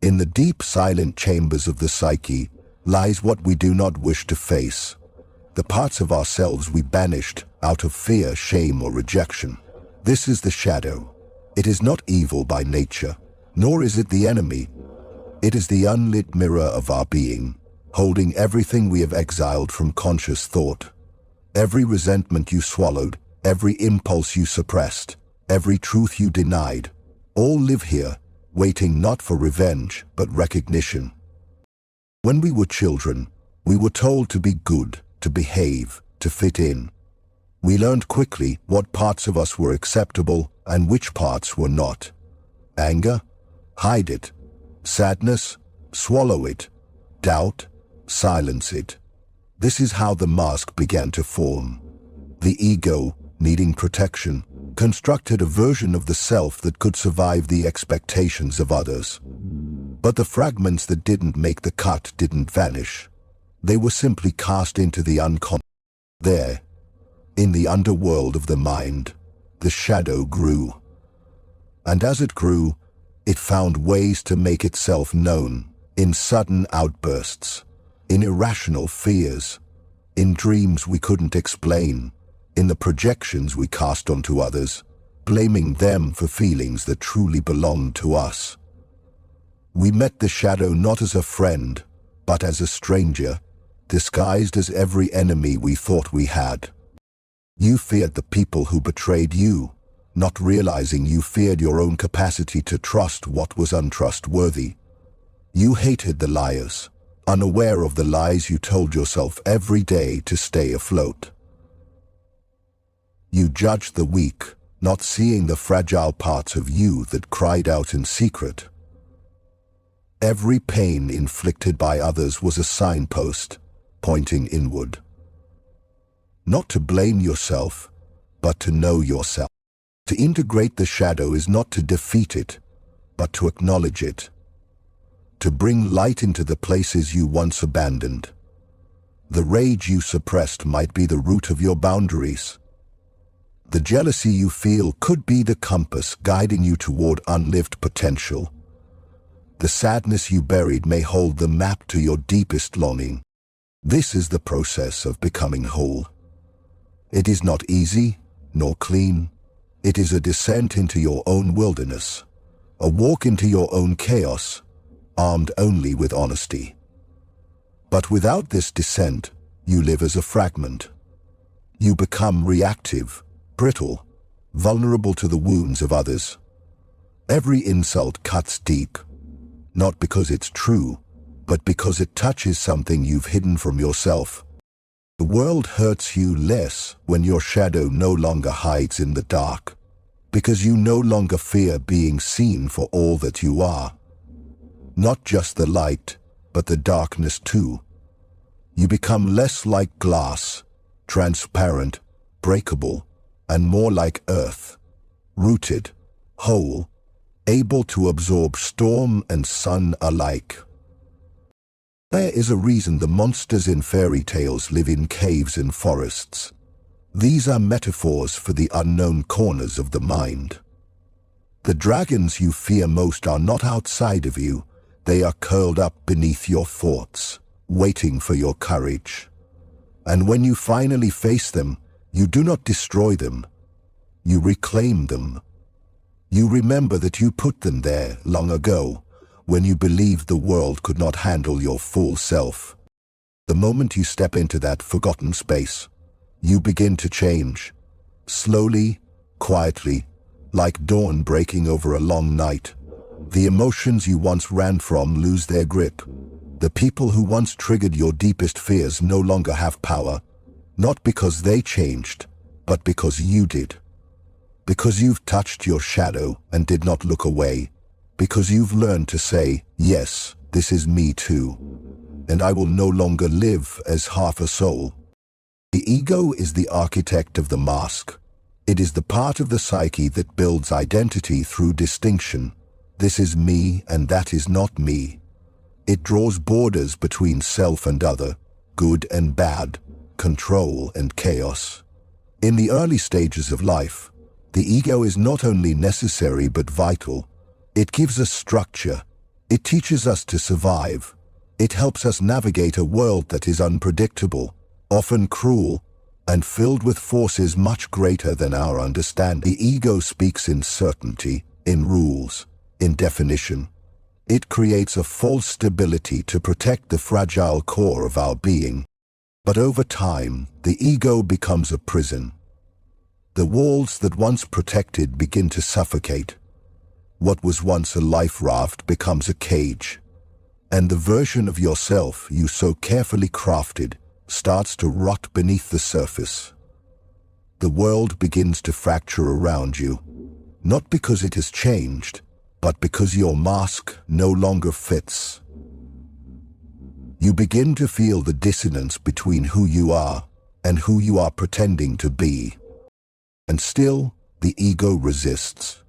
In the deep, silent chambers of the psyche lies what we do not wish to face, the parts of ourselves we banished out of fear, shame, or rejection. This is the shadow. It is not evil by nature, nor is it the enemy. It is the unlit mirror of our being, holding everything we have exiled from conscious thought. Every resentment you swallowed, every impulse you suppressed, every truth you denied, all live here, waiting not for revenge, but recognition. When we were children, we were told to be good, to behave, to fit in. We learned quickly what parts of us were acceptable and which parts were not. Anger? Hide it. Sadness? Swallow it. Doubt? Silence it. This is how the mask began to form. The ego, needing protection, constructed a version of the self that could survive the expectations of others. But the fragments that didn't make the cut didn't vanish. They were simply cast into the unconscious. There, in the underworld of the mind, the shadow grew. And as it grew, it found ways to make itself known, in sudden outbursts, in irrational fears, in dreams we couldn't explain, in the projections we cast onto others, blaming them for feelings that truly belonged to us. We met the shadow not as a friend, but as a stranger, disguised as every enemy we thought we had. You feared the people who betrayed you, not realizing you feared your own capacity to trust what was untrustworthy. You hated the liars, unaware of the lies you told yourself every day to stay afloat. You judged the weak, not seeing the fragile parts of you that cried out in secret. Every pain inflicted by others was a signpost, pointing inward. Not to blame yourself, but to know yourself. To integrate the shadow is not to defeat it, but to acknowledge it. To bring light into the places you once abandoned. The rage you suppressed might be the root of your boundaries. The jealousy you feel could be the compass guiding you toward unlived potential. The sadness you buried may hold the map to your deepest longing. This is the process of becoming whole. It is not easy, nor clean. It is a descent into your own wilderness, a walk into your own chaos, armed only with honesty. But without this descent, you live as a fragment. You become reactive, brittle, vulnerable to the wounds of others. Every insult cuts deep, not because it's true, but because it touches something you've hidden from yourself. The world hurts you less when your shadow no longer hides in the dark, because you no longer fear being seen for all that you are. Not just the light, but the darkness too. You become less like glass, transparent, breakable, and more like earth, rooted, whole, able to absorb storm and sun alike. There is a reason the monsters in fairy tales live in caves and forests. These are metaphors for the unknown corners of the mind. The dragons you fear most are not outside of you. They are curled up beneath your thoughts, waiting for your courage. And when you finally face them, you do not destroy them. You reclaim them. You remember that you put them there long ago, when you believed the world could not handle your full self. The moment you step into that forgotten space, you begin to change. Slowly, quietly, like dawn breaking over a long night. The emotions you once ran from lose their grip. The people who once triggered your deepest fears no longer have power, not because they changed, but because you did. Because you've touched your shadow and did not look away. Because you've learned to say, yes, this is me too, and I will no longer live as half a soul. The ego is the architect of the mask. It is the part of the psyche that builds identity through distinction. This is me and that is not me. It draws borders between self and other, good and bad, control and chaos. In the early stages of life, the ego is not only necessary but vital. It gives us structure, It teaches us to survive. It helps us navigate a world that is unpredictable, often cruel, and filled with forces much greater than our understanding. The ego speaks in certainty, in rules, in definition. It creates a false stability to protect the fragile core of our being. But over time, the ego becomes a prison. The walls that once protected begin to suffocate. What was once a life raft becomes a cage. And the version of yourself you so carefully crafted starts to rot beneath the surface. The world begins to fracture around you, not because it has changed, but because your mask no longer fits. You begin to feel the dissonance between who you are and who you are pretending to be. And still, the ego resists.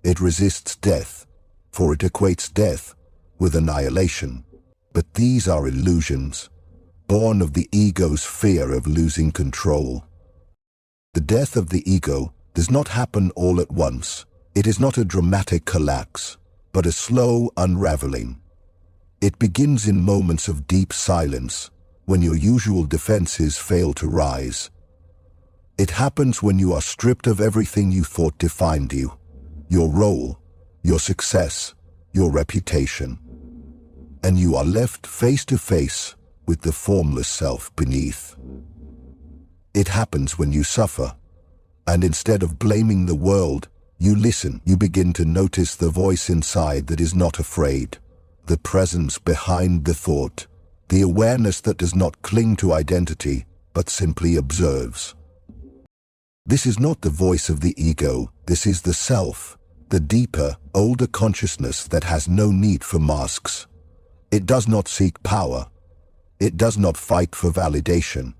It resists death, for it equates death with annihilation. But these are illusions, born of the ego's fear of losing control. The death of the ego does not happen all at once. It is not a dramatic collapse, but a slow unraveling. It begins in moments of deep silence, when your usual defenses fail to rise. It happens when you are stripped of everything you thought defined you, your role, your success, your reputation, and you are left face to face with the formless self beneath. It happens when you suffer, and instead of blaming the world, you listen. You begin to notice the voice inside that is not afraid, the presence behind the thought, the awareness that does not cling to identity, but simply observes. This is not the voice of the ego, this is the self, the deeper, older consciousness that has no need for masks. It does not seek power. It does not fight for validation.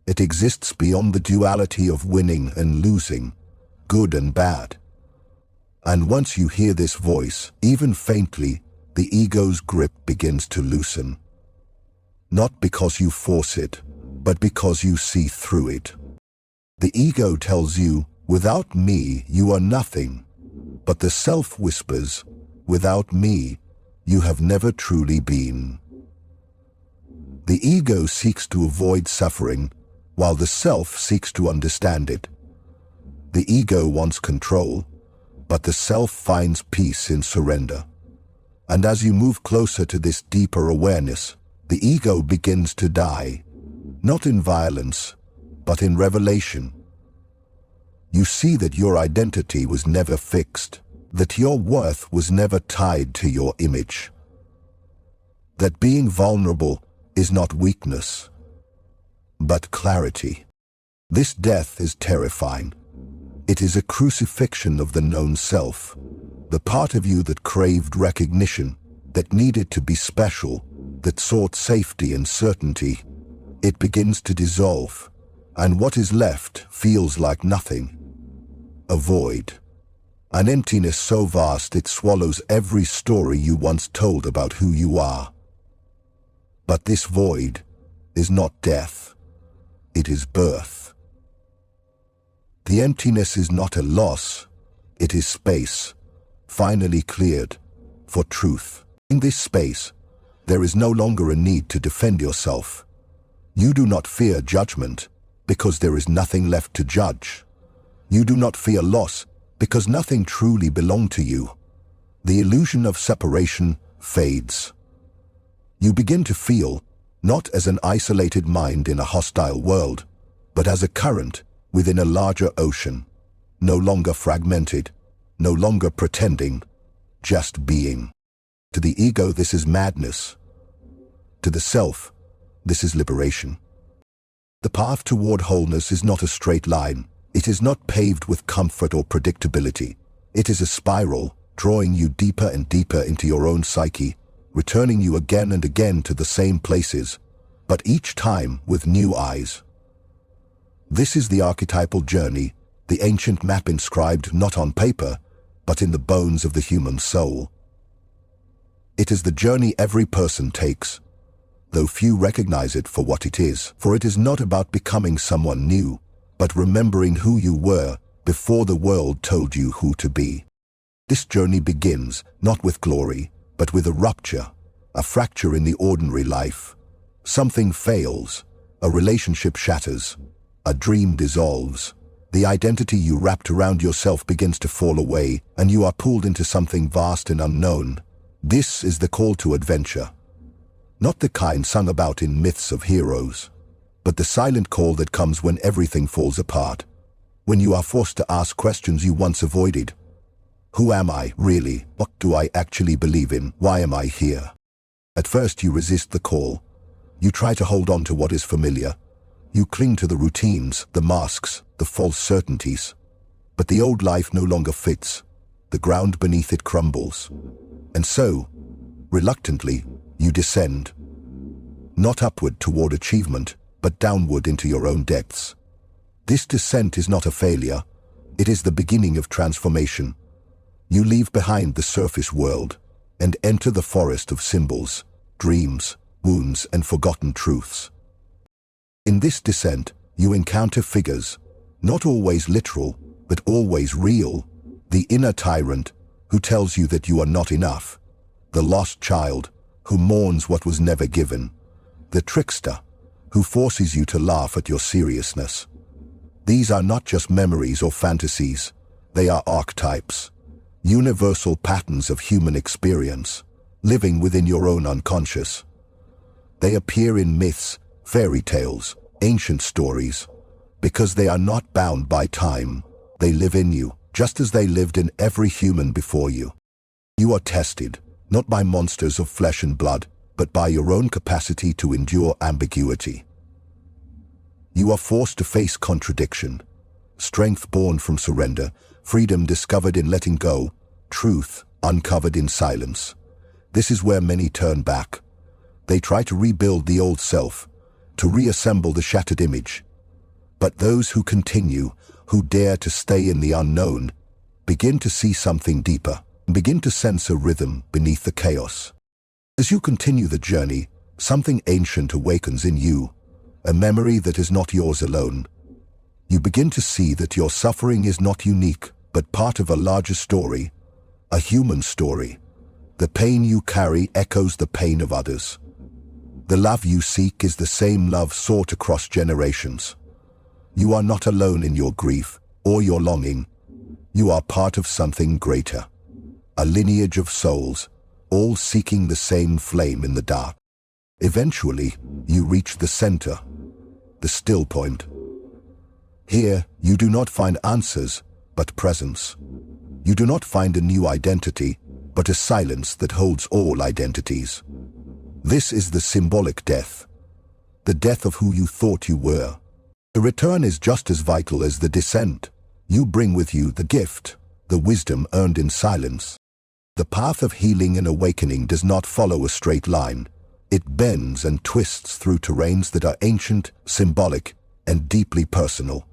It exists beyond the duality of winning and losing, good and bad. And once you hear this voice, even faintly, the ego's grip begins to loosen. Not because you force it, but because you see through it. The ego tells you, without me, you are nothing. But the self whispers, without me, you have never truly been. The ego seeks to avoid suffering, while the self seeks to understand it. The ego wants control, but the self finds peace in surrender. And as you move closer to this deeper awareness, the ego begins to die, not in violence, but in revelation. You see that your identity was never fixed, that your worth was never tied to your image, that being vulnerable is not weakness, but clarity. This death is terrifying. It is a crucifixion of the known self, the part of you that craved recognition, that needed to be special, that sought safety and certainty. It begins to dissolve, and what is left feels like nothing. A void. An emptiness so vast it swallows every story you once told about who you are. But this void is not death. It is birth. The emptiness is not a loss. It is space, finally cleared, for truth. In this space, there is no longer a need to defend yourself. You do not fear judgment, because there is nothing left to judge. You do not fear loss, because nothing truly belonged to you. The illusion of separation fades. You begin to feel, not as an isolated mind in a hostile world, but as a current within a larger ocean, no longer fragmented, no longer pretending, just being. To the ego, this is madness. To the self, this is liberation. The path toward wholeness is not a straight line. It is not paved with comfort or predictability. It is a spiral, drawing you deeper and deeper into your own psyche, returning you again and again to the same places, but each time with new eyes. This is the archetypal journey, the ancient map inscribed not on paper, but in the bones of the human soul. It is the journey every person takes, though few recognize it for what it is, for it is not about becoming someone new, but remembering who you were before the world told you who to be. This journey begins not with glory, But with a rupture, a fracture in the ordinary life, something fails, a relationship shatters, a dream dissolves. The identity you wrapped around yourself begins to fall away, and you are pulled into something vast and unknown. This is the call to adventure. Not the kind sung about in myths of heroes, but the silent call that comes when everything falls apart. When you are forced to ask questions you once avoided. Who am I, really? What do I actually believe in? Why am I here? At first you resist the call. You try to hold on to what is familiar. You cling to the routines, the masks, the false certainties. But the old life no longer fits. The ground beneath it crumbles. And so, reluctantly, you descend. Not upward toward achievement, but downward into your own depths. This descent is not a failure. It is the beginning of transformation. You leave behind the surface world and enter the forest of symbols, dreams, wounds, and forgotten truths. In this descent, you encounter figures, not always literal, but always real. The inner tyrant, who tells you that you are not enough. The lost child, who mourns what was never given. The trickster, who forces you to laugh at your seriousness. These are not just memories or fantasies. They are archetypes, universal patterns of human experience, living within your own unconscious. They appear in myths, fairy tales, ancient stories. Because they are not bound by time, they live in you, just as they lived in every human before you. You are tested, not by monsters of flesh and blood, but by your own capacity to endure ambiguity. You are forced to face contradiction, strength born from surrender, freedom discovered in letting go, truth uncovered in silence. This is where many turn back. They try to rebuild the old self, to reassemble the shattered image. But those who continue, who dare to stay in the unknown, begin to see something deeper, begin to sense a rhythm beneath the chaos. As you continue the journey, something ancient awakens in you, a memory that is not yours alone. You begin to see that your suffering is not unique, but part of a larger story, a human story. The pain you carry echoes the pain of others. The love you seek is the same love sought across generations. You are not alone in your grief or your longing. You are part of something greater, a lineage of souls, all seeking the same flame in the dark. Eventually, you reach the center, the still point. Here, you do not find answers, but presence. You do not find a new identity, but a silence that holds all identities. This is the symbolic death, the death of who you thought you were. The return is just as vital as the descent. You bring with you the gift, the wisdom earned in silence. The path of healing and awakening does not follow a straight line. It bends and twists through terrains that are ancient, symbolic, and deeply personal.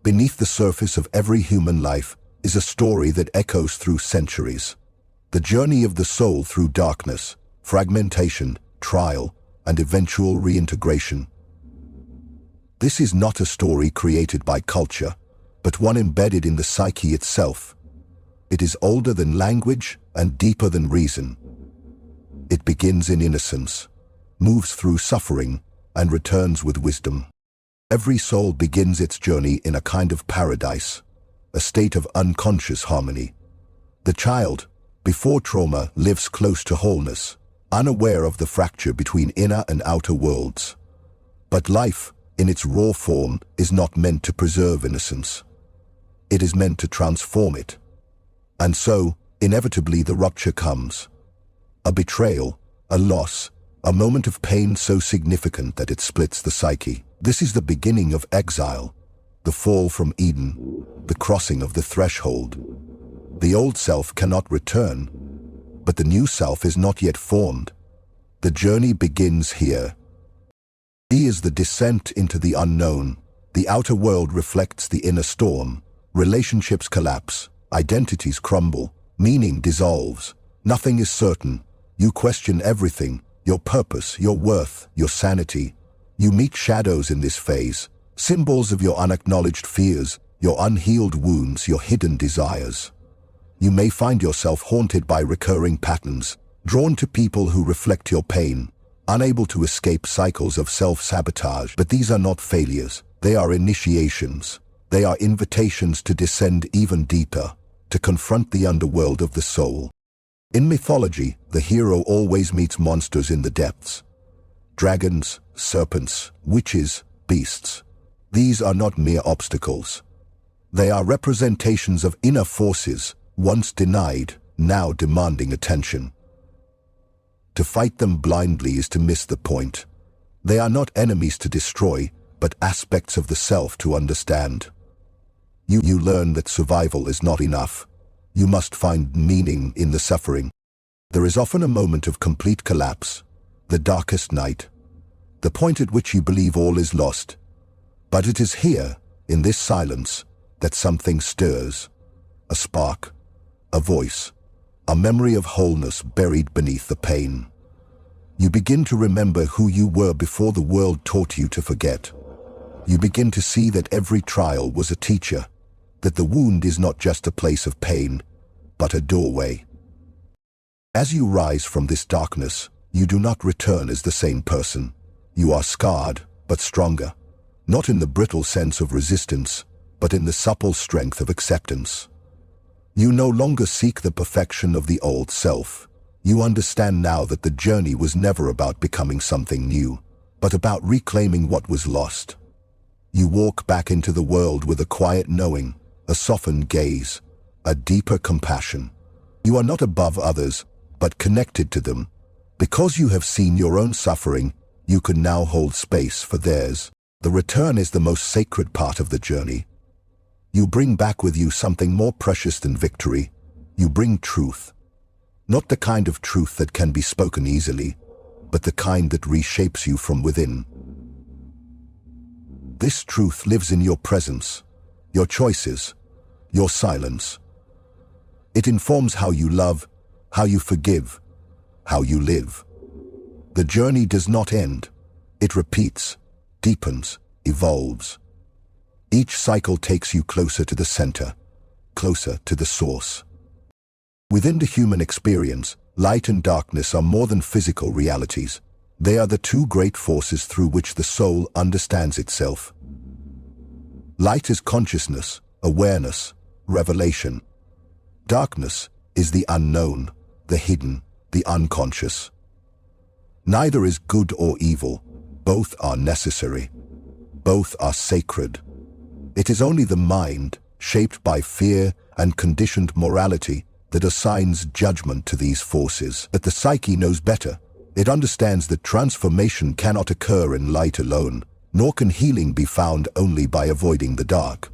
Beneath the surface of every human life is a story that echoes through centuries. The journey of the soul through darkness, fragmentation, trial, and eventual reintegration. This is not a story created by culture, but one embedded in the psyche itself. It is older than language and deeper than reason. It begins in innocence, moves through suffering, and returns with wisdom. Every soul begins its journey in a kind of paradise, a state of unconscious harmony. The child, before trauma, lives close to wholeness, unaware of the fracture between inner and outer worlds. But life, in its raw form, is not meant to preserve innocence. It is meant to transform it. And so, inevitably the rupture comes. A betrayal, a loss, a moment of pain so significant that it splits the psyche. This is the beginning of exile, the fall from Eden, the crossing of the threshold. The old self cannot return, but the new self is not yet formed. The journey begins here. He is the descent into the unknown. The outer world reflects the inner storm. Relationships collapse, identities crumble, meaning dissolves. Nothing is certain. You question everything, your purpose, your worth, your sanity. You meet shadows in this phase, symbols of your unacknowledged fears, your unhealed wounds, your hidden desires. You may find yourself haunted by recurring patterns, drawn to people who reflect your pain, unable to escape cycles of self-sabotage. But these are not failures. They are initiations. They are invitations to descend even deeper, to confront the underworld of the soul. In mythology, the hero always meets monsters in the depths. Dragons, serpents, witches, beasts. These are not mere obstacles. They are representations of inner forces, once denied, now demanding attention. To fight them blindly is to miss the point. They are not enemies to destroy, but aspects of the self to understand. You learn that survival is not enough. You must find meaning in the suffering. There is often a moment of complete collapse, the darkest night, the point at which you believe all is lost. But it is here, in this silence, that something stirs. A spark, a voice, a memory of wholeness buried beneath the pain. You begin to remember who you were before the world taught you to forget. You begin to see that every trial was a teacher, that the wound is not just a place of pain, but a doorway. As you rise from this darkness, you do not return as the same person. You are scarred, but stronger, not in the brittle sense of resistance, but in the supple strength of acceptance. You no longer seek the perfection of the old self. You understand now that the journey was never about becoming something new, but about reclaiming what was lost. You walk back into the world with a quiet knowing, a softened gaze, a deeper compassion. You are not above others, but connected to them. Because you have seen your own suffering, you can now hold space for theirs. The return is the most sacred part of the journey. You bring back with you something more precious than victory. You bring truth. Not the kind of truth that can be spoken easily, but the kind that reshapes you from within. This truth lives in your presence, your choices, your silence. It informs how you love, how you forgive, how you live. The journey does not end. It repeats, deepens, evolves. Each cycle takes you closer to the center, closer to the source. Within the human experience, light and darkness are more than physical realities. They are the two great forces through which the soul understands itself. Light is consciousness, awareness, revelation. Darkness is the unknown, the hidden, the unconscious. Neither is good or evil. Both are necessary. Both are sacred. It is only the mind, shaped by fear and conditioned morality, that assigns judgment to these forces. But the psyche knows better. It understands that transformation cannot occur in light alone, nor can healing be found only by avoiding the dark.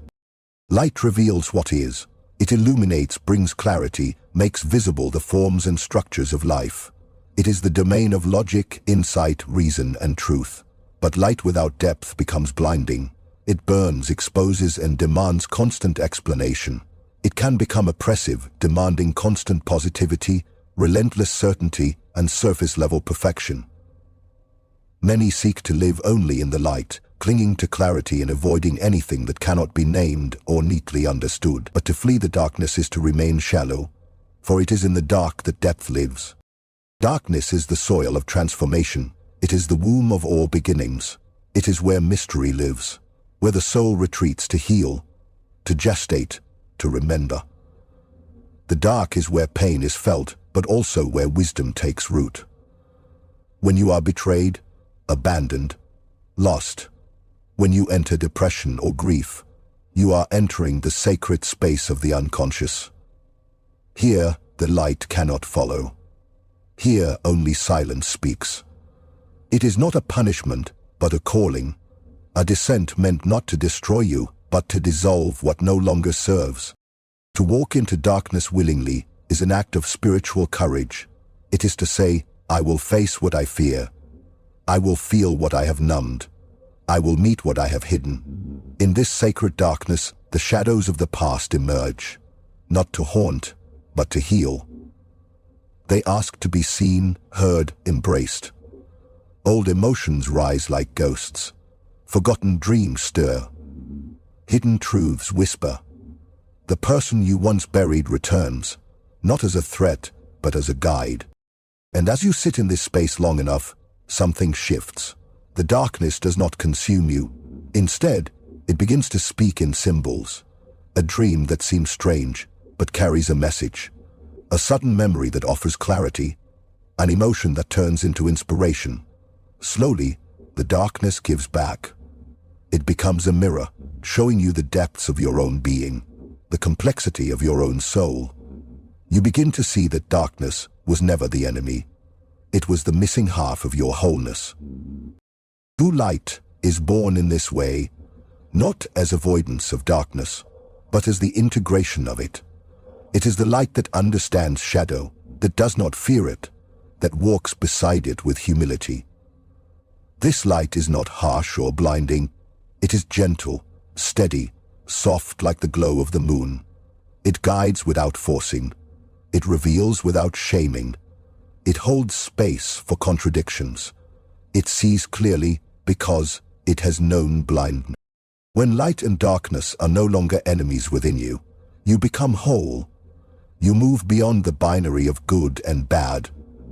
Light reveals what is. It illuminates, brings clarity, makes visible the forms and structures of life. It is the domain of logic, insight, reason, and truth. But light without depth becomes blinding. It burns, exposes, and demands constant explanation. It can become oppressive, demanding constant positivity, relentless certainty, and surface-level perfection. Many seek to live only in the light, clinging to clarity and avoiding anything that cannot be named or neatly understood. But to flee the darkness is to remain shallow, for it is in the dark that depth lives. Darkness is the soil of transformation. It is the womb of all beginnings. It is where mystery lives, where the soul retreats to heal, to gestate, to remember. The dark is where pain is felt, but also where wisdom takes root. When you are betrayed, abandoned, lost, when you enter depression or grief, you are entering the sacred space of the unconscious. Here, the light cannot follow. Here, only silence speaks. It is not a punishment, but a calling, a descent meant not to destroy you, but to dissolve what no longer serves. To walk into darkness willingly is an act of spiritual courage. It is to say, I will face what I fear. I will feel what I have numbed. I will meet what I have hidden. In this sacred darkness, the shadows of the past emerge, not to haunt, but to heal. They ask to be seen, heard, embraced. Old emotions rise like ghosts. Forgotten dreams stir. Hidden truths whisper. The person you once buried returns, not as a threat, but as a guide. And as you sit in this space long enough, something shifts. The darkness does not consume you. Instead, it begins to speak in symbols. A dream that seems strange, but carries a message. A sudden memory that offers clarity. An emotion that turns into inspiration. Slowly, the darkness gives back. It becomes a mirror, showing you the depths of your own being, the complexity of your own soul. You begin to see that darkness was never the enemy. It was the missing half of your wholeness. True light is born in this way, not as avoidance of darkness, but as the integration of it. It is the light that understands shadow, that does not fear it, that walks beside it with humility. This light is not harsh or blinding. It is gentle, steady, soft like the glow of the moon. It guides without forcing. It reveals without shaming. It holds space for contradictions. It sees clearly because it has known blindness. When light and darkness are no longer enemies within you, you become whole. You move beyond the binary of good and bad,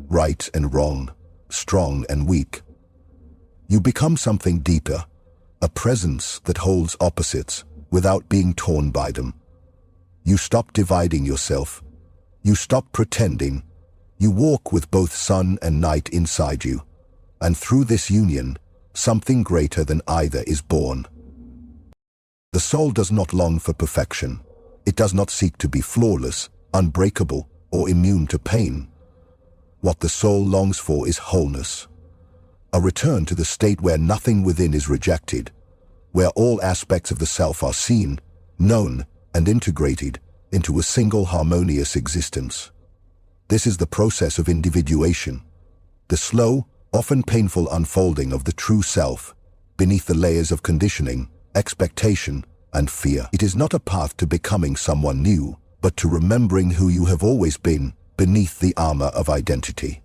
right and wrong, strong and weak. You become something deeper, a presence that holds opposites without being torn by them. You stop dividing yourself. You stop pretending. You walk with both sun and night inside you. And through this union, something greater than either is born. The soul does not long for perfection. It does not seek to be flawless, unbreakable, or immune to pain. What the soul longs for is wholeness. A return to the state where nothing within is rejected, where all aspects of the self are seen, known, and integrated into a single harmonious existence. This is the process of individuation, the slow, often painful unfolding of the true self beneath the layers of conditioning, expectation, and fear. It is not a path to becoming someone new, but to remembering who you have always been beneath the armor of identity.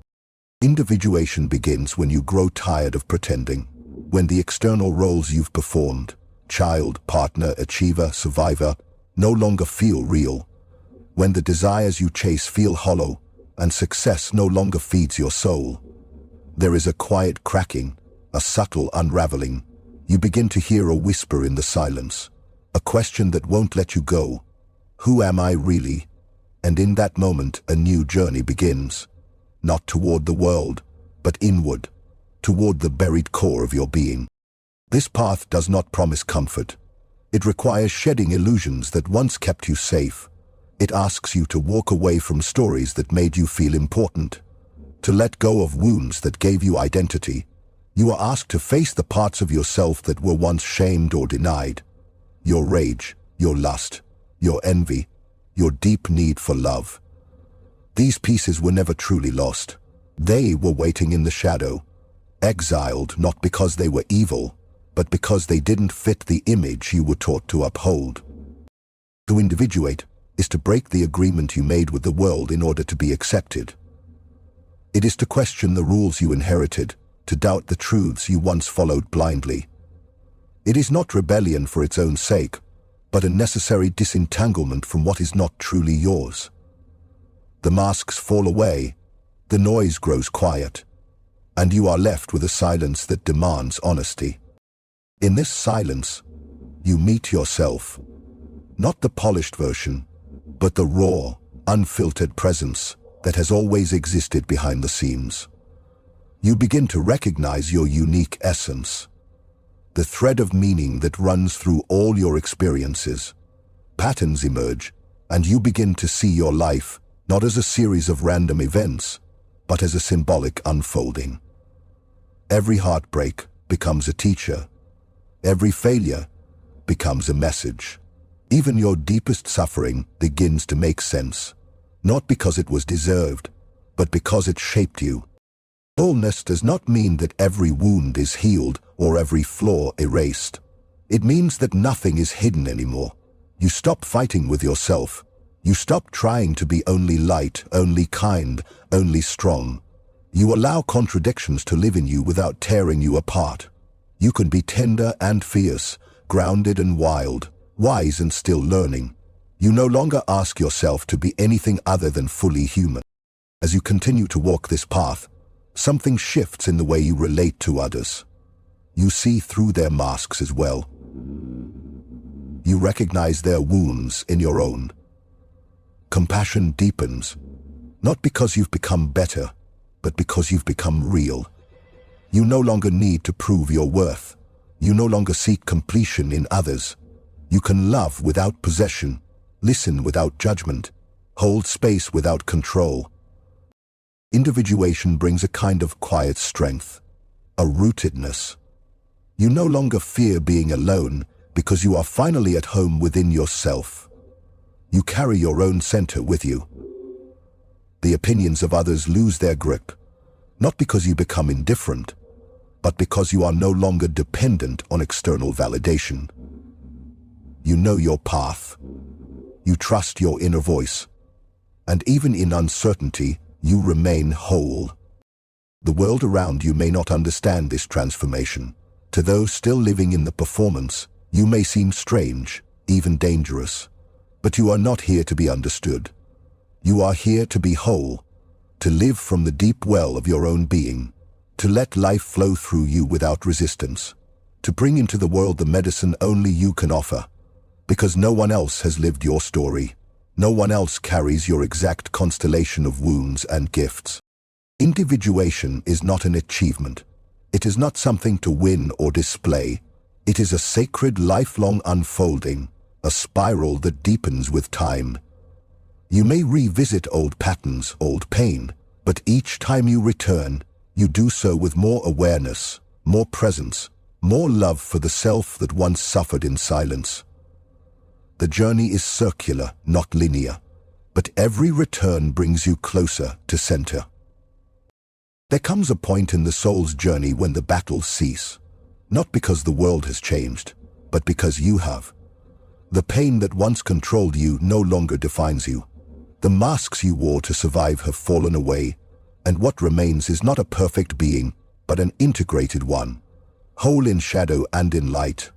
Individuation begins when you grow tired of pretending, when the external roles you've performed, child, partner, achiever, survivor, no longer feel real, when the desires you chase feel hollow and success no longer feeds your soul. There is a quiet cracking, a subtle unraveling. You begin to hear a whisper in the silence, a question that won't let you go. Who am I really? And in that moment, a new journey begins. Not toward the world, but inward, toward the buried core of your being. This path does not promise comfort. It requires shedding illusions that once kept you safe. It asks you to walk away from stories that made you feel important, to let go of wounds that gave you identity. You are asked to face the parts of yourself that were once shamed or denied. Your rage, your lust, your envy, your deep need for love. These pieces were never truly lost. They were waiting in the shadow, exiled not because they were evil, but because they didn't fit the image you were taught to uphold. To individuate is to break the agreement you made with the world in order to be accepted. It is to question the rules you inherited, to doubt the truths you once followed blindly. It is not rebellion for its own sake, but a necessary disentanglement from what is not truly yours. The masks fall away, the noise grows quiet, and you are left with a silence that demands honesty. In this silence, you meet yourself, not the polished version, but the raw, unfiltered presence that has always existed behind the scenes. You begin to recognize your unique essence, the thread of meaning that runs through all your experiences. Patterns emerge, and you begin to see your life not as a series of random events, but as a symbolic unfolding. Every heartbreak becomes a teacher. Every failure becomes a message. Even your deepest suffering begins to make sense, not because it was deserved, but because it shaped you. Wholeness does not mean that every wound is healed or every flaw erased. It means that nothing is hidden anymore. You stop fighting with yourself. You stop trying to be only light, only kind, only strong. You allow contradictions to live in you without tearing you apart. You can be tender and fierce, grounded and wild, wise and still learning. You no longer ask yourself to be anything other than fully human. As you continue to walk this path, something shifts in the way you relate to others. You see through their masks as well. You recognize their wounds in your own. Compassion deepens, not because you've become better, but because you've become real. You no longer need to prove your worth. You no longer seek completion in others. You can love without possession, listen without judgment, hold space without control. Individuation brings a kind of quiet strength, a rootedness. You no longer fear being alone because you are finally at home within yourself. You carry your own center with you. The opinions of others lose their grip, not because you become indifferent, but because you are no longer dependent on external validation. You know your path. You trust your inner voice. And even in uncertainty, you remain whole. The world around you may not understand this transformation. To those still living in the performance, you may seem strange, even dangerous. But you are not here to be understood. You are here to be whole, to live from the deep well of your own being, to let life flow through you without resistance, to bring into the world the medicine only you can offer, because no one else has lived your story. No one else carries your exact constellation of wounds and gifts. Individuation is not an achievement. It is not something to win or display. It is a sacred lifelong unfolding, a spiral that deepens with time. You may revisit old patterns, old pain, but each time you return, you do so with more awareness, more presence, more love for the self that once suffered in silence. The journey is circular, not linear, but every return brings you closer to center. There comes a point in the soul's journey when the battles cease, not because the world has changed, but because you have. The pain that once controlled you no longer defines you. The masks you wore to survive have fallen away, and what remains is not a perfect being, but an integrated one, whole in shadow and in light.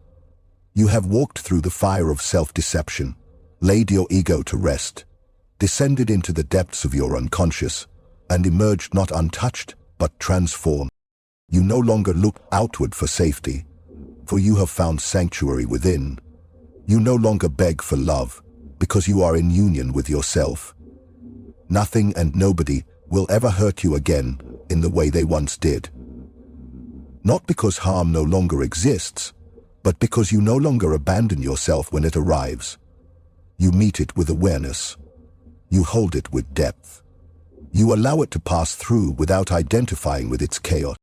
You have walked through the fire of self-deception, laid your ego to rest, descended into the depths of your unconscious, and emerged not untouched, but transformed. You no longer look outward for safety, for you have found sanctuary within. You no longer beg for love, because you are in union with yourself. Nothing and nobody will ever hurt you again in the way they once did. Not because harm no longer exists, but because you no longer abandon yourself when it arrives. You meet it with awareness. You hold it with depth. You allow it to pass through without identifying with its chaos.